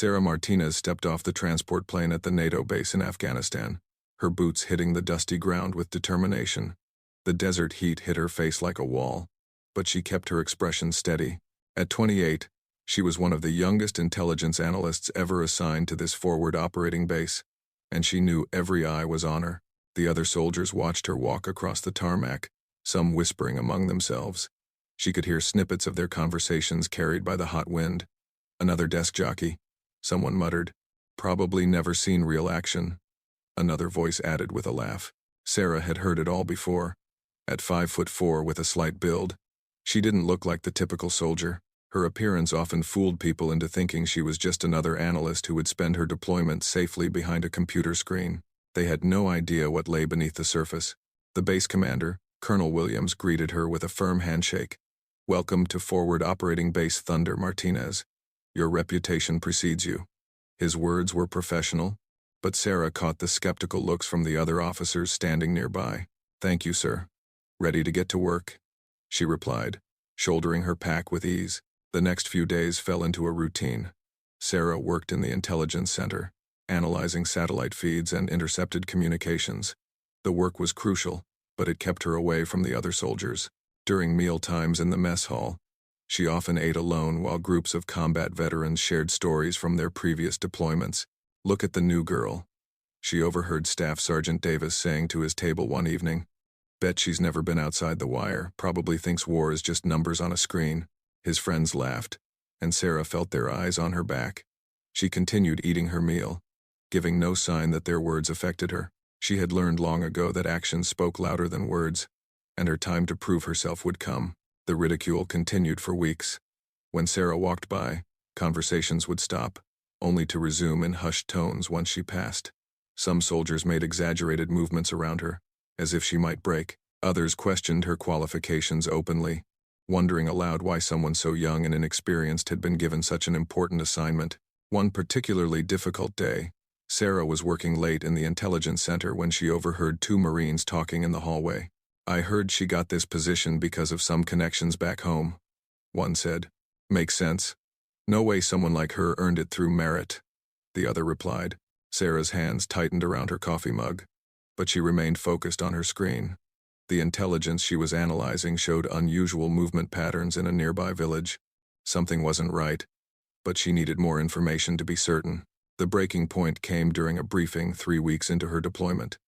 Sarah Martinez stepped off the transport plane at the NATO base in Afghanistan, her boots hitting the dusty ground with determination. The desert heat hit her face like a wall, but she kept her expression steady. At 28, she was one of the youngest intelligence analysts ever assigned to this forward operating base, and she knew every eye was on her. The other soldiers watched her walk across the tarmac, some whispering among themselves. She could hear snippets of their conversations carried by the hot wind. Another desk jockey, someone muttered, probably never seen real action. Another voice added with a laugh. Sarah had heard it all before. At 5'4" with a slight build, she didn't look like the typical soldier. Her appearance often fooled people into thinking she was just another analyst who would spend her deployment safely behind a computer screen. They had no idea what lay beneath the surface. The base commander, Colonel Williams, greeted her with a firm handshake. "Welcome to Forward Operating Base Thunder, Martinez. Your reputation precedes you." His words were professional, but Sarah caught the skeptical looks from the other officers standing nearby. "Thank you, sir. Ready to get to work?" she replied, shouldering her pack with ease. The next few days fell into a routine. Sarah worked in the intelligence center, analyzing satellite feeds and intercepted communications. The work was crucial, but it kept her away from the other soldiers. During meal times in the mess hall, she often ate alone while groups of combat veterans shared stories from their previous deployments. "Look at the new girl," she overheard Staff Sergeant Davis saying to his table one evening. "Bet she's never been outside the wire, probably thinks war is just numbers on a screen." His friends laughed, and Sarah felt their eyes on her back. She continued eating her meal, giving no sign that their words affected her. She had learned long ago that actions spoke louder than words, and her time to prove herself would come. The ridicule continued for weeks. When Sarah walked by, conversations would stop, only to resume in hushed tones once she passed. Some soldiers made exaggerated movements around her, as if she might break. Others questioned her qualifications openly, wondering aloud why someone so young and inexperienced had been given such an important assignment. One particularly difficult day, Sarah was working late in the intelligence center when she overheard two Marines talking in the hallway. "I heard she got this position because of some connections back home," one said. "Makes sense. No way someone like her earned it through merit," the other replied. Sarah's hands tightened around her coffee mug, but she remained focused on her screen. The intelligence she was analyzing showed unusual movement patterns in a nearby village. Something wasn't right, but she needed more information to be certain. The breaking point came during a briefing 3 weeks into her deployment.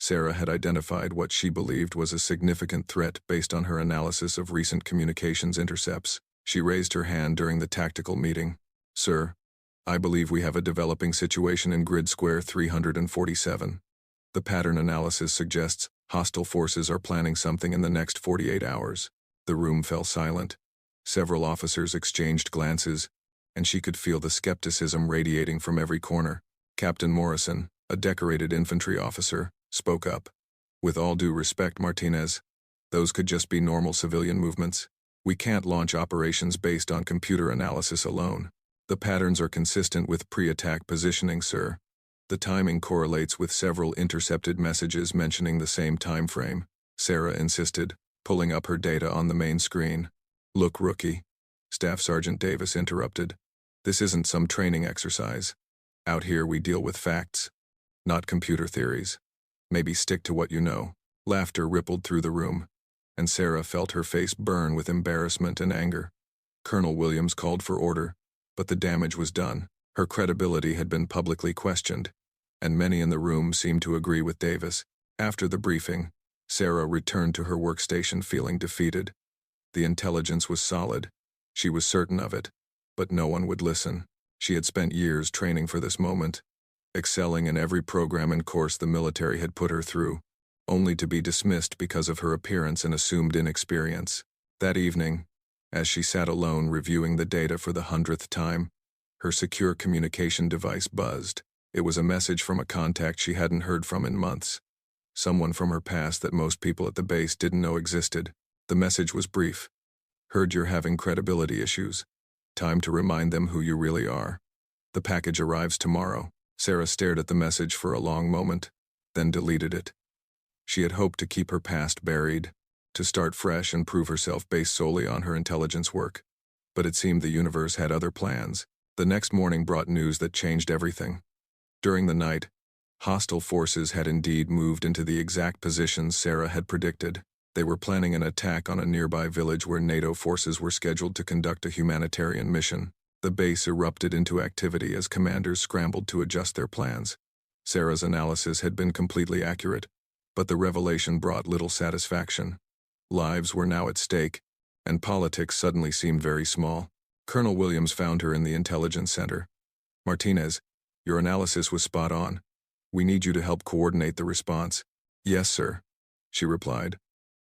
Sarah had identified what she believed was a significant threat based on her analysis of recent communications intercepts. She raised her hand during the tactical meeting. "Sir, I believe we have a developing situation in grid square 347. The pattern analysis suggests hostile forces are planning something in the next 48 hours. The room fell silent. Several officers exchanged glances, and she could feel the skepticism radiating from every corner. Captain Morrison, a decorated infantry officer, spoke up. "With all due respect, Martinez, those could just be normal civilian movements. We can't launch operations based on computer analysis alone. The patterns are consistent with pre-attack positioning, sir. The timing correlates with several intercepted messages mentioning the same time frame," Sarah insisted, pulling up her data on the main screen. "Look, rookie," Staff Sergeant Davis interrupted. "This isn't some training exercise. Out here we deal with facts, not computer theories. Maybe stick to what you know." Laughter rippled through the room, and Sarah felt her face burn with embarrassment and anger. Colonel Williams called for order, but the damage was done. Her credibility had been publicly questioned, and many in the room seemed to agree with Davis. After the briefing, Sarah returned to her workstation feeling defeated. The intelligence was solid. She was certain of it, but no one would listen. She had spent years training for this moment, excelling in every program and course the military had put her through, only to be dismissed because of her appearance and assumed inexperience. That evening, as she sat alone reviewing the data for the 100th time, her secure communication device buzzed. It was a message from a contact she hadn't heard from in months. Someone from her past that most people at the base didn't know existed. The message was brief. "Heard you're having credibility issues. Time to remind them who you really are. The package arrives tomorrow." Sarah stared at the message for a long moment, then deleted it. She had hoped to keep her past buried, to start fresh and prove herself based solely on her intelligence work. But it seemed the universe had other plans. The next morning brought news that changed everything. During the night, hostile forces had indeed moved into the exact positions Sarah had predicted. They were planning an attack on a nearby village where NATO forces were scheduled to conduct a humanitarian mission. The base erupted into activity as commanders scrambled to adjust their plans. Sarah's analysis had been completely accurate, but the revelation brought little satisfaction. Lives were now at stake, and politics suddenly seemed very small. Colonel Williams found her in the intelligence center. "Martinez, your analysis was spot on. We need you to help coordinate the response." "Yes, sir," she replied,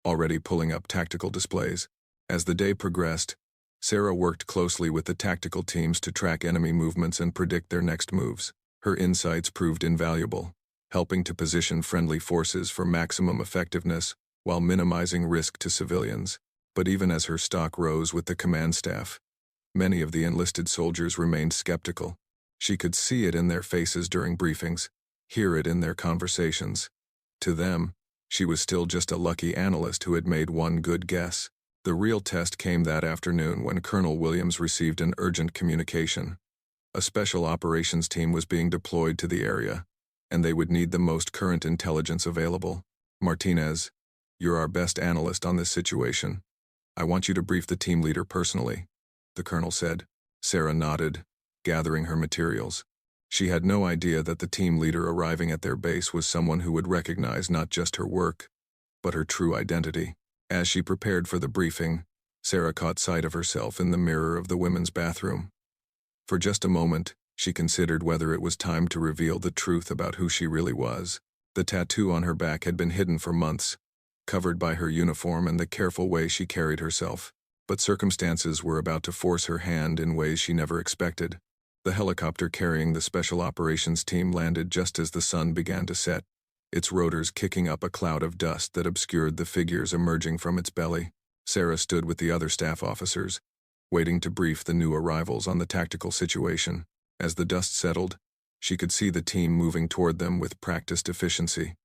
already pulling up tactical displays. As the day progressed, Sarah worked closely with the tactical teams to track enemy movements and predict their next moves. Her insights proved invaluable, helping to position friendly forces for maximum effectiveness while minimizing risk to civilians. But even as her stock rose with the command staff, many of the enlisted soldiers remained skeptical. She could see it in their faces during briefings, hear it in their conversations. To them, she was still just a lucky analyst who had made one good guess. The real test came that afternoon when Colonel Williams received an urgent communication. A special operations team was being deployed to the area, and they would need the most current intelligence available. "Martinez, you're our best analyst on this situation. I want you to brief the team leader personally," the colonel said. Sarah nodded, gathering her materials. She had no idea that the team leader arriving at their base was someone who would recognize not just her work, but her true identity. As she prepared for the briefing, Sarah caught sight of herself in the mirror of the women's bathroom. For just a moment, she considered whether it was time to reveal the truth about who she really was. The tattoo on her back had been hidden for months, covered by her uniform and the careful way she carried herself. But circumstances were about to force her hand in ways she never expected. The helicopter carrying the special operations team landed just as the sun began to set, its rotors kicking up a cloud of dust that obscured the figures emerging from its belly. Sarah stood with the other staff officers, waiting to brief the new arrivals on the tactical situation. As the dust settled, she could see the team moving toward them with practiced efficiency.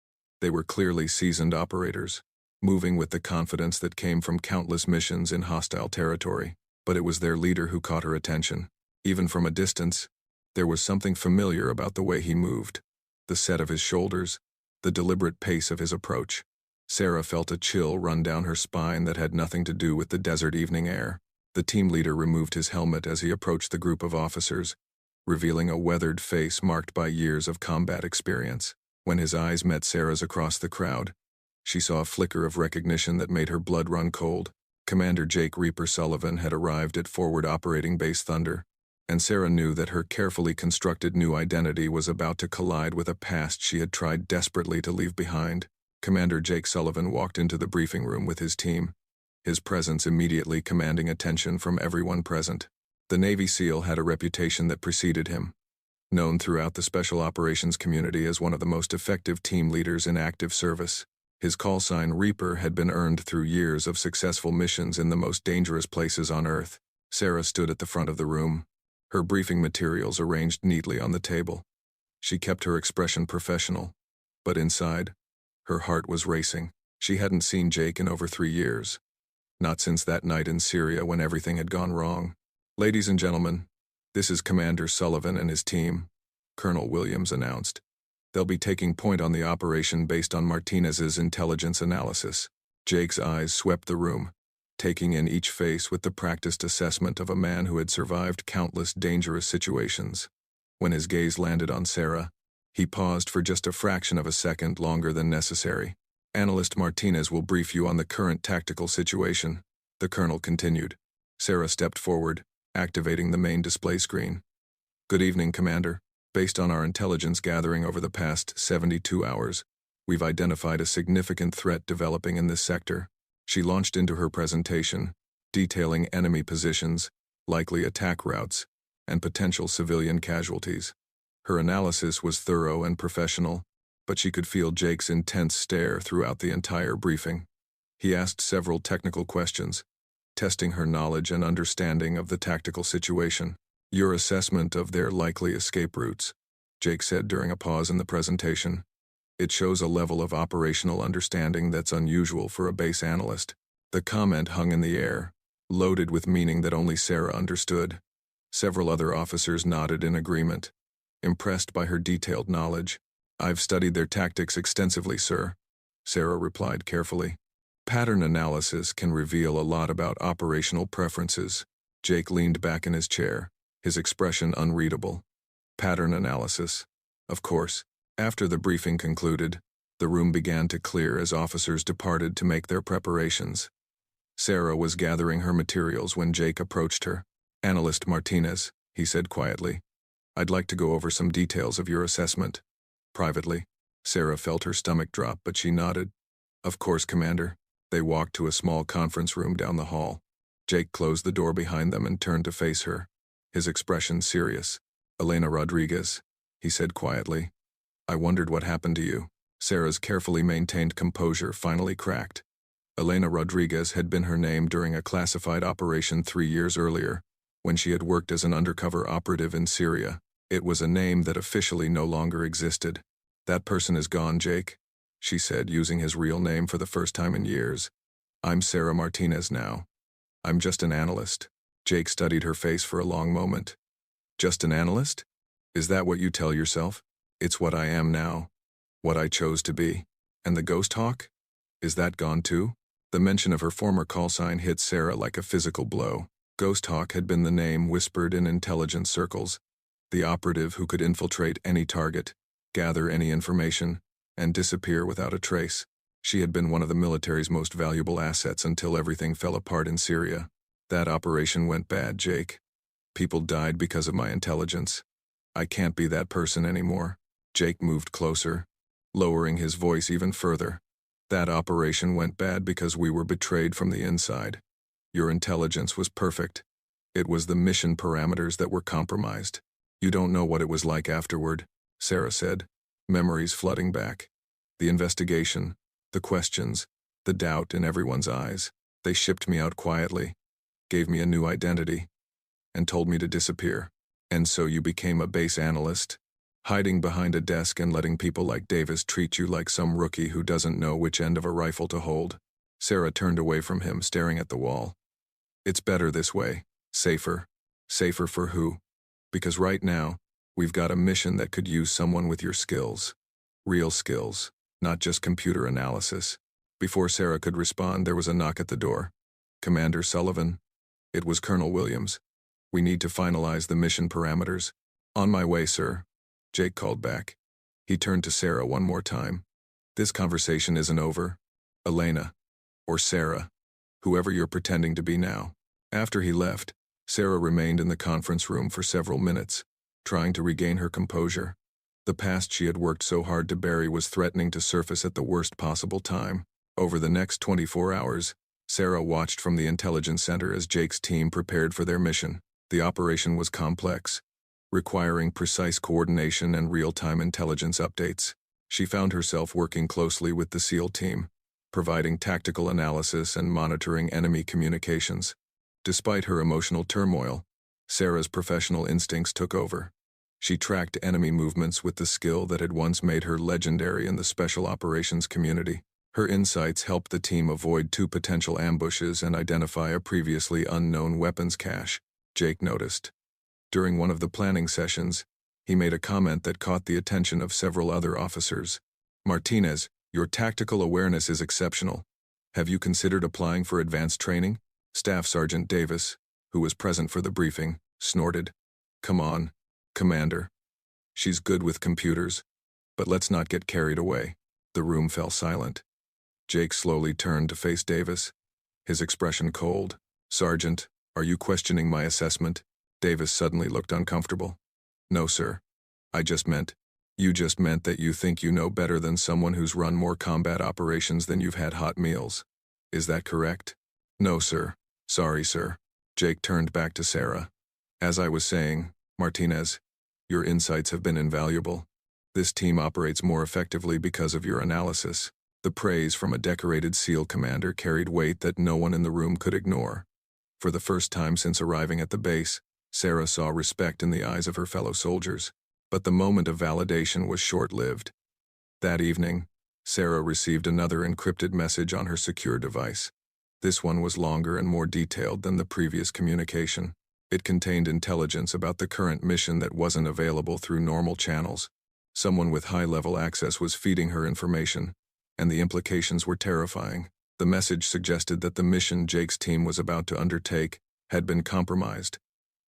They were clearly seasoned operators, moving with the confidence that came from countless missions in hostile territory. But it was their leader who caught her attention. Even from a distance, there was something familiar about the way he moved. The set of his shoulders, the deliberate pace of his approach. Sarah felt a chill run down her spine that had nothing to do with the desert evening air. The team leader removed his helmet as he approached the group of officers, revealing a weathered face marked by years of combat experience. When his eyes met Sarah's across the crowd, she saw a flicker of recognition that made her blood run cold. Commander Jake Reaper Sullivan had arrived at Forward Operating Base Thunder, and Sarah knew that her carefully constructed new identity was about to collide with a past she had tried desperately to leave behind. Commander Jake Sullivan walked into the briefing room with his team, his presence immediately commanding attention from everyone present. The Navy SEAL had a reputation that preceded him, known throughout the special operations community as one of the most effective team leaders in active service. His call sign Reaper had been earned through years of successful missions in the most dangerous places on Earth. Sarah stood at the front of the room, her briefing materials arranged neatly on the table. She kept her expression professional, but inside, her heart was racing. She hadn't seen Jake in over 3 years. Not since that night in Syria when everything had gone wrong. "Ladies and gentlemen, this is Commander Sullivan and his team," Colonel Williams announced. "They'll be taking point on the operation based on Martinez's intelligence analysis." Jake's eyes swept the room, taking in each face with the practiced assessment of a man who had survived countless dangerous situations. When his gaze landed on Sarah, he paused for just a fraction of a second longer than necessary. "Analyst Martinez will brief you on the current tactical situation," the colonel continued. Sarah stepped forward, activating the main display screen. "Good evening, Commander. Based on our intelligence gathering over the past 72 hours, we've identified a significant threat developing in this sector." She launched into her presentation, detailing enemy positions, likely attack routes, and potential civilian casualties. Her analysis was thorough and professional, but she could feel Jake's intense stare throughout the entire briefing. He asked several technical questions, testing her knowledge and understanding of the tactical situation. "Your assessment of their likely escape routes," Jake said during a pause in the presentation. "It shows a level of operational understanding that's unusual for a base analyst." The comment hung in the air, loaded with meaning that only Sarah understood. Several other officers nodded in agreement, impressed by her detailed knowledge. "I've studied their tactics extensively, sir," Sarah replied carefully. "Pattern analysis can reveal a lot about operational preferences." Jake leaned back in his chair, his expression unreadable. Pattern analysis. Of course. After the briefing concluded, the room began to clear as officers departed to make their preparations. Sarah was gathering her materials when Jake approached her. "Analyst Martinez," he said quietly, "I'd like to go over some details of your assessment." Privately, Sarah felt her stomach drop, but she nodded. "Of course, Commander." They walked to a small conference room down the hall. Jake closed the door behind them and turned to face her, his expression serious. "Elena Rodriguez," he said quietly. "I wondered what happened to you." Sarah's carefully maintained composure finally cracked. Elena Rodriguez had been her name during a classified operation 3 years earlier, when she had worked as an undercover operative in Syria. It was a name that officially no longer existed. "That person is gone, Jake," she said, using his real name for the first time in years. "I'm Sarah Martinez now. I'm just an analyst." Jake studied her face for a long moment. "Just an analyst? Is that what you tell yourself?" "It's what I am now. What I chose to be." "And the ghost hawk? Is that gone too?" The mention of her former call sign hit Sarah like a physical blow. Ghost Hawk had been the name whispered in intelligence circles, the operative who could infiltrate any target, gather any information, and disappear without a trace. She had been one of the military's most valuable assets until everything fell apart in Syria. "That operation went bad, Jake. People died because of my intelligence. I can't be that person anymore." Jake moved closer, lowering his voice even further. "That operation went bad because we were betrayed from the inside. Your intelligence was perfect. It was the mission parameters that were compromised. You don't know what it was like afterward," Sarah said, memories flooding back. "The investigation, the questions, the doubt in everyone's eyes. They shipped me out quietly, gave me a new identity, and told me to disappear. And so you became a base analyst, hiding behind a desk and letting people like Davis treat you like some rookie who doesn't know which end of a rifle to hold." Sarah turned away from him, staring at the wall. "It's better this way. Safer. Safer for who? Because right now, we've got a mission that could use someone with your skills. Real skills, not just computer analysis." Before Sarah could respond, there was a knock at the door. "Commander Sullivan?" It was Colonel Williams. "We need to finalize the mission parameters." "On my way, sir," Jake called back. He turned to Sarah one more time. "This conversation isn't over. Elena. Or Sarah. Whoever you're pretending to be now." After he left, Sarah remained in the conference room for several minutes, trying to regain her composure. The past she had worked so hard to bury was threatening to surface at the worst possible time. Over the next 24 hours, Sarah watched from the intelligence center as Jake's team prepared for their mission. The operation was complex, requiring precise coordination and real-time intelligence updates. She found herself working closely with the SEAL team, providing tactical analysis and monitoring enemy communications. Despite her emotional turmoil, Sarah's professional instincts took over. She tracked enemy movements with the skill that had once made her legendary in the special operations community. Her insights helped the team avoid 2 potential ambushes and identify a previously unknown weapons cache, Jake noticed. During one of the planning sessions, he made a comment that caught the attention of several other officers. "Martinez, your tactical awareness is exceptional. Have you considered applying for advanced training?" Staff Sergeant Davis, who was present for the briefing, snorted. "Come on, Commander. She's good with computers. But let's not get carried away." The room fell silent. Jake slowly turned to face Davis, his expression cold. "Sergeant, are you questioning my assessment?" Davis suddenly looked uncomfortable. "No, sir. You just meant that you think you know better than someone who's run more combat operations than you've had hot meals. Is that correct?" "No, sir. Sorry, sir." Jake turned back to Sarah. "As I was saying, Martinez, your insights have been invaluable. This team operates more effectively because of your analysis." The praise from a decorated SEAL commander carried weight that no one in the room could ignore. For the first time since arriving at the base, Sarah saw respect in the eyes of her fellow soldiers. But the moment of validation was short-lived. That evening, Sarah received another encrypted message on her secure device. This one was longer and more detailed than the previous communication. It contained intelligence about the current mission that wasn't available through normal channels. Someone with high-level access was feeding her information, and the implications were terrifying. The message suggested that the mission Jake's team was about to undertake had been compromised,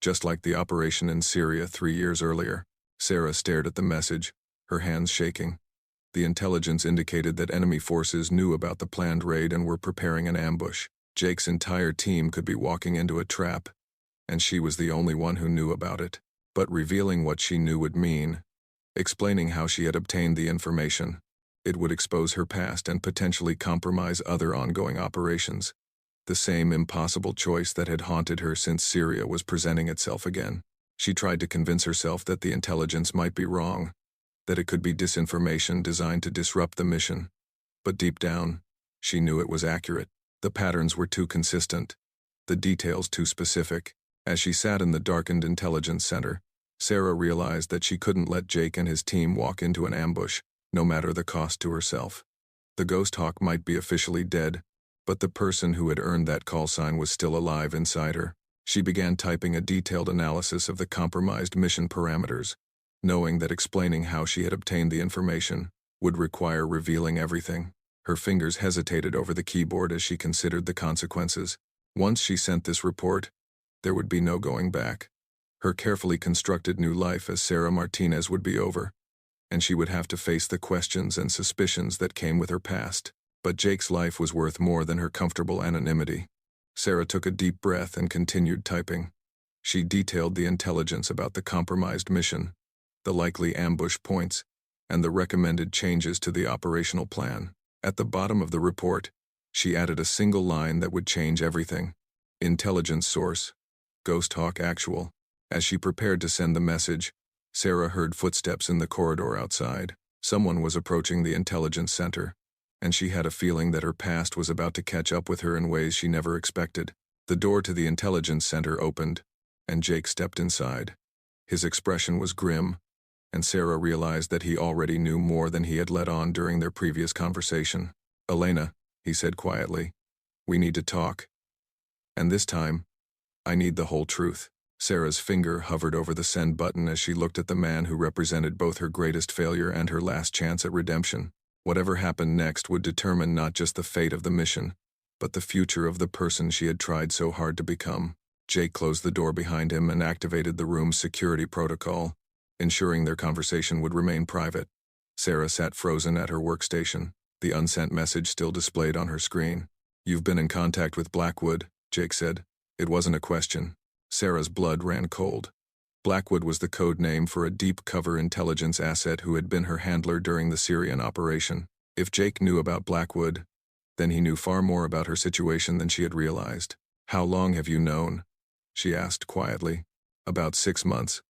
just like the operation in Syria 3 years earlier. Sarah stared at the message, her hands shaking. The intelligence indicated that enemy forces knew about the planned raid and were preparing an ambush. Jake's entire team could be walking into a trap, and she was the only one who knew about it. But revealing what she knew would mean explaining how she had obtained the information. It would expose her past and potentially compromise other ongoing operations. The same impossible choice that had haunted her since Syria was presenting itself again. She tried to convince herself that the intelligence might be wrong, that it could be disinformation designed to disrupt the mission. But deep down, she knew it was accurate. The patterns were too consistent, the details too specific. As she sat in the darkened intelligence center, Sarah realized that she couldn't let Jake and his team walk into an ambush, no matter the cost to herself. The Ghost Hawk might be officially dead, but the person who had earned that call sign was still alive inside her. She began typing a detailed analysis of the compromised mission parameters, knowing that explaining how she had obtained the information would require revealing everything. Her fingers hesitated over the keyboard as she considered the consequences. Once she sent this report, there would be no going back. Her carefully constructed new life as Sarah Martinez would be over, and she would have to face the questions and suspicions that came with her past. But Jake's life was worth more than her comfortable anonymity. Sarah took a deep breath and continued typing. She detailed the intelligence about the compromised mission, the likely ambush points, and the recommended changes to the operational plan. At the bottom of the report, she added a single line that would change everything. Intelligence source, Ghost Hawk Actual. As she prepared to send the message, Sarah heard footsteps in the corridor outside. Someone was approaching the intelligence center, and she had a feeling that her past was about to catch up with her in ways she never expected. The door to the intelligence center opened, and Jake stepped inside. His expression was grim, and Sarah realized that he already knew more than he had let on during their previous conversation. "Elena," he said quietly, "we need to talk. And this time, I need the whole truth." Sarah's finger hovered over the send button as she looked at the man who represented both her greatest failure and her last chance at redemption. Whatever happened next would determine not just the fate of the mission, but the future of the person she had tried so hard to become. Jake closed the door behind him and activated the room's security protocol, ensuring their conversation would remain private. Sarah sat frozen at her workstation, the unsent message still displayed on her screen. "You've been in contact with Blackwood," Jake said. It wasn't a question. Sarah's blood ran cold. Blackwood was the code name for a deep-cover intelligence asset who had been her handler during the Syrian operation. If Jake knew about Blackwood, then he knew far more about her situation than she had realized. "How long have you known?" she asked quietly. "About 6 months.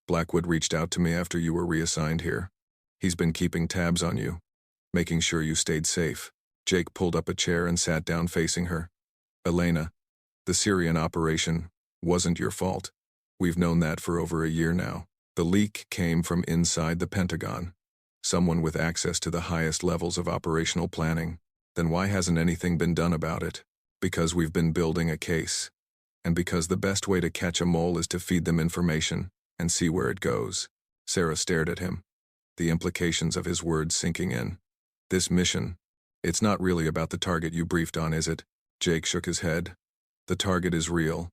Blackwood reached out to me after you were reassigned here. He's been keeping tabs on you, making sure you stayed safe." Jake pulled up a chair and sat down facing her. "Elena, the Syrian operation wasn't your fault. We've known that for over a year now. The leak came from inside the Pentagon. Someone with access to the highest levels of operational planning. Then why hasn't anything been done about it? Because we've been building a case. And because the best way to catch a mole is to feed them information and see where it goes." Sarah stared at him, the implications of his words sinking in. "This mission, it's not really about the target you briefed on, is it?" Jake shook his head. "The target is real,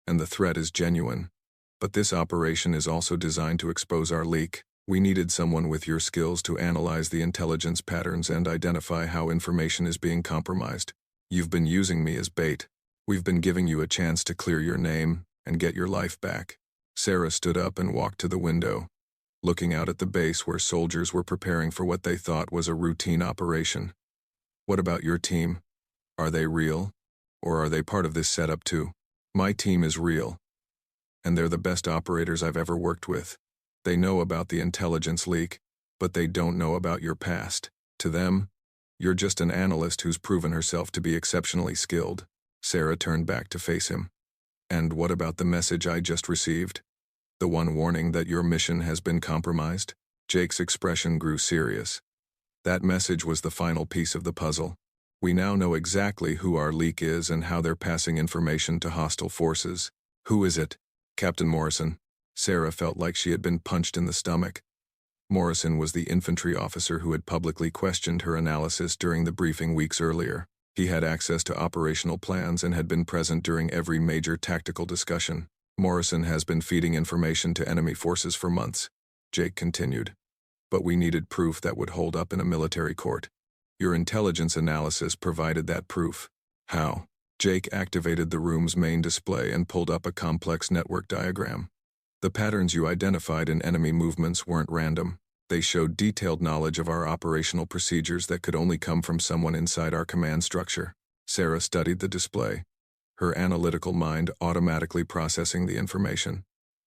and the threat is genuine. But this operation is also designed to expose our leak. We needed someone with your skills to analyze the intelligence patterns and identify how information is being compromised. You've been using me as bait. We've been giving you a chance to clear your name and get your life back." Sarah stood up and walked to the window, looking out at the base where soldiers were preparing for what they thought was a routine operation. "What about your team? Are they real? Or are they part of this setup too?" "My team is real, and they're the best operators I've ever worked with. They know about the intelligence leak, but they don't know about your past. To them, you're just an analyst who's proven herself to be exceptionally skilled." Sarah turned back to face him. "And what about the message I just received? The one warning that your mission has been compromised?" Jake's expression grew serious. "That message was the final piece of the puzzle. We now know exactly who our leak is and how they're passing information to hostile forces." "Who is it?" Captain Morrison. Sarah felt like she had been punched in the stomach. Morrison was the infantry officer who had publicly questioned her analysis during the briefing weeks earlier. He had access to operational plans and had been present during every major tactical discussion. Morrison has been feeding information to enemy forces for months, Jake continued. But we needed proof that would hold up in a military court. Your intelligence analysis provided that proof. How? Jake activated the room's main display and pulled up a complex network diagram. The patterns you identified in enemy movements weren't random. They showed detailed knowledge of our operational procedures that could only come from someone inside our command structure. Sarah studied the display, her analytical mind automatically processing the information.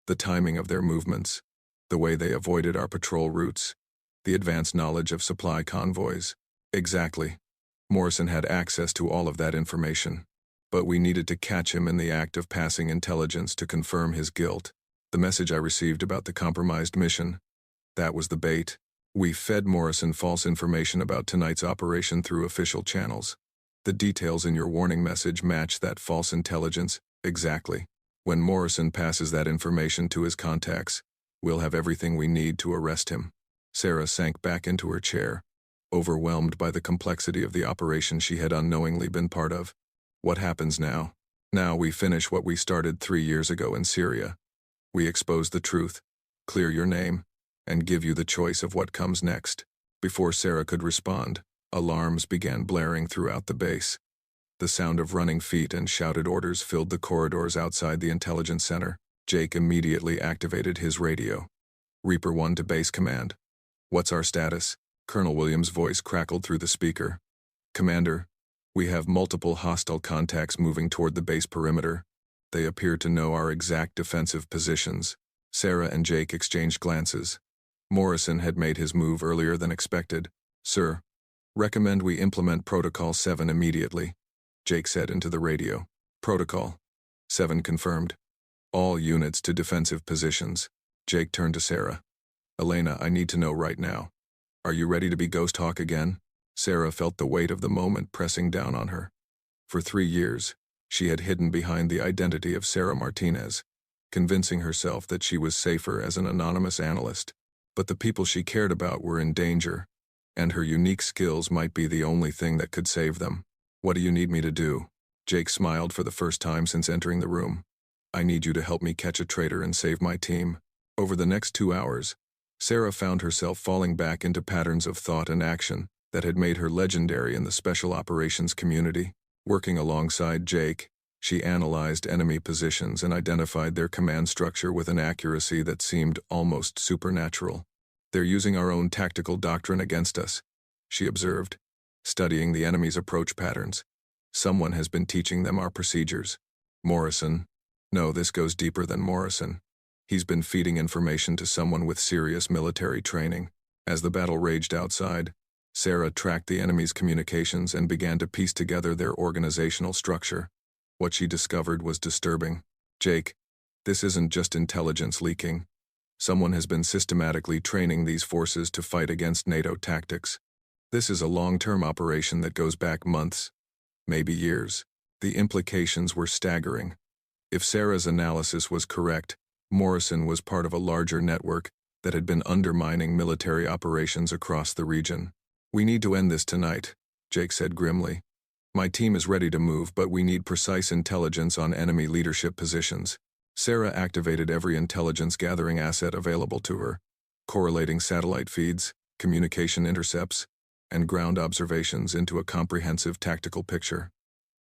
The timing of their movements, the way they avoided our patrol routes, the advanced knowledge of supply convoys. Exactly. Morrison had access to all of that information. But we needed to catch him in the act of passing intelligence to confirm his guilt. The message I received about the compromised mission, that was the bait. We fed Morrison false information about tonight's operation through official channels. The details in your warning message match that false intelligence exactly. When Morrison passes that information to his contacts, we'll have everything we need to arrest him. Sarah sank back into her chair, overwhelmed by the complexity of the operation she had unknowingly been part of. What happens now? Now we finish what we started 3 years ago in Syria. We expose the truth, clear your name, and give you the choice of what comes next. Before Sarah could respond, alarms began blaring throughout the base. The sound of running feet and shouted orders filled the corridors outside the intelligence center. Jake immediately activated his radio. Reaper 1 to base command. What's our status? Colonel Williams' voice crackled through the speaker. Commander, we have multiple hostile contacts moving toward the base perimeter. They appear to know our exact defensive positions. Sarah and Jake exchanged glances. Morrison had made his move earlier than expected. Sir, recommend we implement Protocol 7 immediately, Jake said into the radio. Protocol 7 confirmed. All units to defensive positions. Jake turned to Sarah. Elena, I need to know right now. Are you ready to be Ghost Hawk again? Sarah felt the weight of the moment pressing down on her. For 3 years, she had hidden behind the identity of Sarah Martinez, convincing herself that she was safer as an anonymous analyst. But the people she cared about were in danger, and her unique skills might be the only thing that could save them. What do you need me to do? Jake smiled for the first time since entering the room. I need you to help me catch a traitor and save my team. Over the next 2 hours, Sarah found herself falling back into patterns of thought and action that had made her legendary in the special operations community. Working alongside Jake, she analyzed enemy positions and identified their command structure with an accuracy that seemed almost supernatural. They're using our own tactical doctrine against us, she observed, studying the enemy's approach patterns. Someone has been teaching them our procedures. Morrison. No, this goes deeper than Morrison. He's been feeding information to someone with serious military training. As the battle raged outside, Sarah tracked the enemy's communications and began to piece together their organizational structure. What she discovered was disturbing. Jake, this isn't just intelligence leaking. Someone has been systematically training these forces to fight against NATO tactics. This is a long-term operation that goes back months, maybe years. The implications were staggering. If Sarah's analysis was correct, Morrison was part of a larger network that had been undermining military operations across the region. We need to end this tonight, Jake said grimly. My team is ready to move, but we need precise intelligence on enemy leadership positions. Sarah activated every intelligence-gathering asset available to her, correlating satellite feeds, communication intercepts, and ground observations into a comprehensive tactical picture.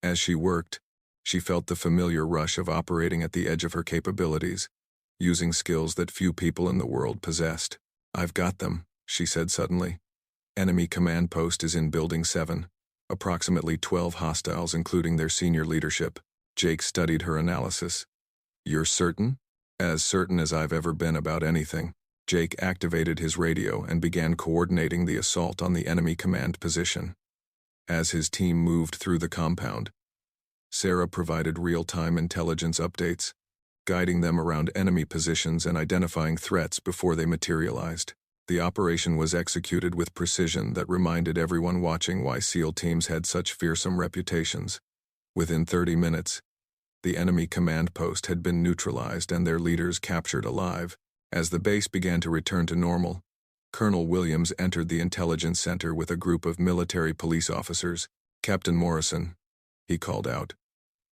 As she worked, she felt the familiar rush of operating at the edge of her capabilities, using skills that few people in the world possessed. I've got them, she said suddenly. Enemy command post is in Building 7. Approximately 12 hostiles, including their senior leadership. Jake studied her analysis. You're certain? As certain as I've ever been about anything. Jake activated his radio and began coordinating the assault on the enemy command position. As his team moved through the compound, Sarah provided real-time intelligence updates, guiding them around enemy positions and identifying threats before they materialized. The operation was executed with precision that reminded everyone watching why SEAL teams had such fearsome reputations. Within 30 minutes, The enemy command post had been neutralized and their leaders captured alive. As the base began to return to normal, Colonel Williams entered the intelligence center with a group of military police officers. "Captain Morrison," he called out,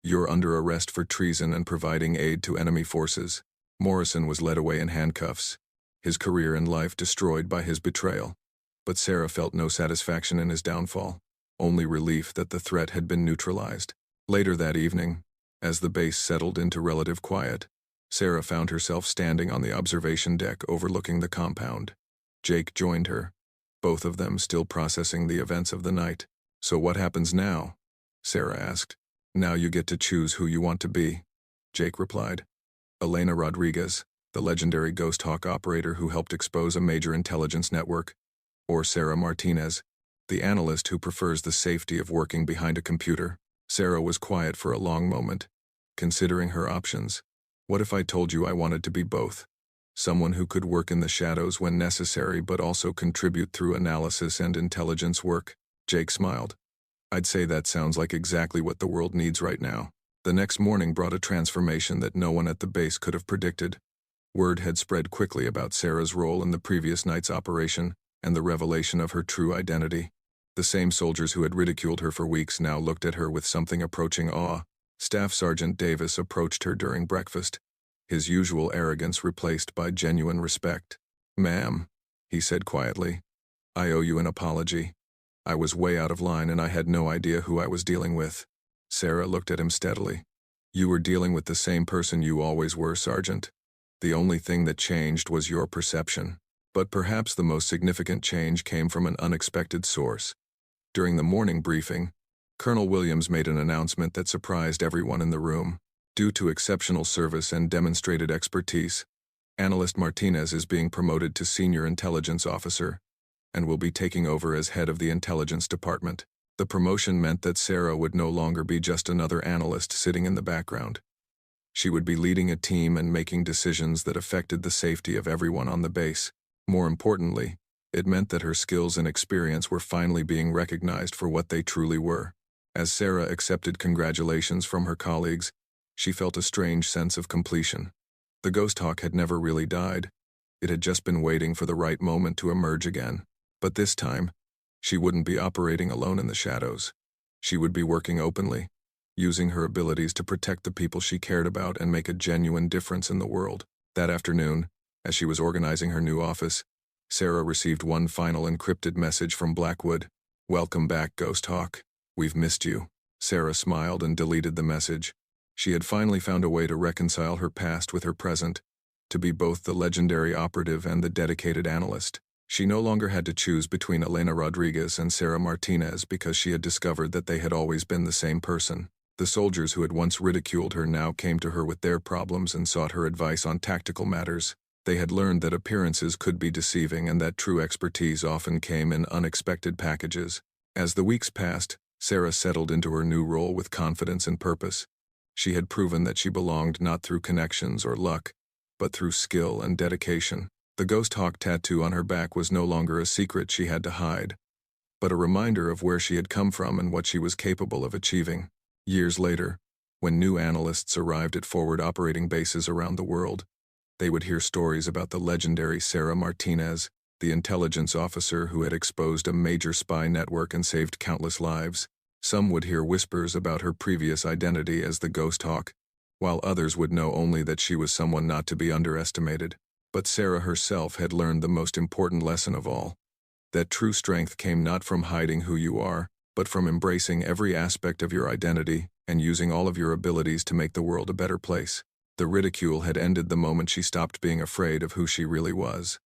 "you're under arrest for treason and providing aid to enemy forces." Morrison was led away in handcuffs, his career and life destroyed by his betrayal. But Sarah felt no satisfaction in his downfall, only relief that the threat had been neutralized. Later that evening, as the base settled into relative quiet, Sarah found herself standing on the observation deck overlooking the compound. Jake joined her, both of them still processing the events of the night. "So what happens now?" Sarah asked. "Now you get to choose who you want to be," Jake replied. Elena Rodriguez, the legendary Ghost Hawk operator who helped expose a major intelligence network, or Sarah Martinez, the analyst who prefers the safety of working behind a computer. Sarah was quiet for a long moment, considering her options. "What if I told you I wanted to be both? Someone who could work in the shadows when necessary but also contribute through analysis and intelligence work?" Jake smiled. "I'd say that sounds like exactly what the world needs right now." The next morning brought a transformation that no one at the base could have predicted. Word had spread quickly about Sarah's role in the previous night's operation and the revelation of her true identity. The same soldiers who had ridiculed her for weeks now looked at her with something approaching awe. Staff Sergeant Davis approached her during breakfast, his usual arrogance replaced by genuine respect. "Ma'am," he said quietly, "I owe you an apology. I was way out of line and I had no idea who I was dealing with." Sarah looked at him steadily. "You were dealing with the same person you always were, Sergeant. The only thing that changed was your perception. But perhaps the most significant change came from an unexpected source." During the morning briefing, Colonel Williams made an announcement that surprised everyone in the room. Due to exceptional service and demonstrated expertise, Analyst Martinez is being promoted to Senior Intelligence Officer and will be taking over as head of the Intelligence Department. The promotion meant that Sarah would no longer be just another analyst sitting in the background. She would be leading a team and making decisions that affected the safety of everyone on the base. More importantly, it meant that her skills and experience were finally being recognized for what they truly were. As Sarah accepted congratulations from her colleagues, she felt a strange sense of completion. The Ghost Hawk had never really died. It had just been waiting for the right moment to emerge again. But this time, she wouldn't be operating alone in the shadows. She would be working openly, using her abilities to protect the people she cared about and make a genuine difference in the world. That afternoon, as she was organizing her new office, Sarah received one final encrypted message from Blackwood. "Welcome back, Ghost Hawk. We've missed you." Sarah smiled and deleted the message. She had finally found a way to reconcile her past with her present, to be both the legendary operative and the dedicated analyst. She no longer had to choose between Elena Rodriguez and Sarah Martinez because she had discovered that they had always been the same person. The soldiers who had once ridiculed her now came to her with their problems and sought her advice on tactical matters. They had learned that appearances could be deceiving and that true expertise often came in unexpected packages. As the weeks passed, Sarah settled into her new role with confidence and purpose. She had proven that she belonged not through connections or luck, but through skill and dedication. The Ghost Hawk tattoo on her back was no longer a secret she had to hide, but a reminder of where she had come from and what she was capable of achieving. Years later, when new analysts arrived at forward operating bases around the world, they would hear stories about the legendary Sarah Martinez, the intelligence officer who had exposed a major spy network and saved countless lives. Some would hear whispers about her previous identity as the Ghost Hawk, while others would know only that she was someone not to be underestimated. But Sarah herself had learned the most important lesson of all, that true strength came not from hiding who you are, but from embracing every aspect of your identity and using all of your abilities to make the world a better place. The ridicule had ended the moment she stopped being afraid of who she really was.